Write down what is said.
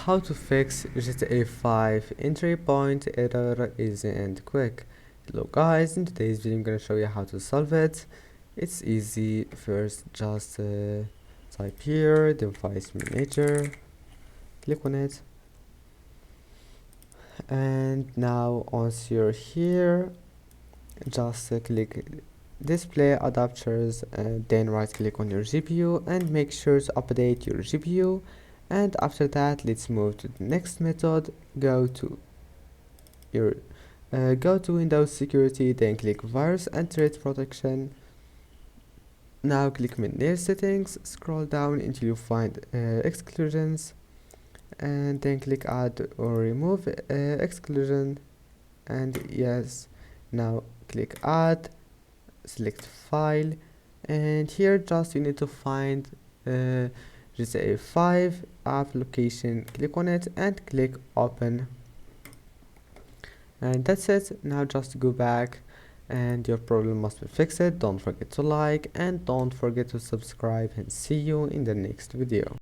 how to fix GTA 5 entry point error easy and quick. Hello guys, in today's video I'm gonna show you how to solve it. It's easy. First just type here device manager, click on it, and now once you're here just click display adapters and then right click on your GPU and make sure to update your GPU. And after that, let's move to the next method. Go to Windows Security, then click Virus and Threat Protection. Now click Manage Settings, scroll down until you find exclusions, and then click Add or Remove exclusion. And yes, now click Add, select File, and here just you need to find GTA 5 app location. Click on it and click Open, and that's it. Now just go back and your problem must be fixed. Don't forget to like and don't forget to subscribe, and see you in the next video.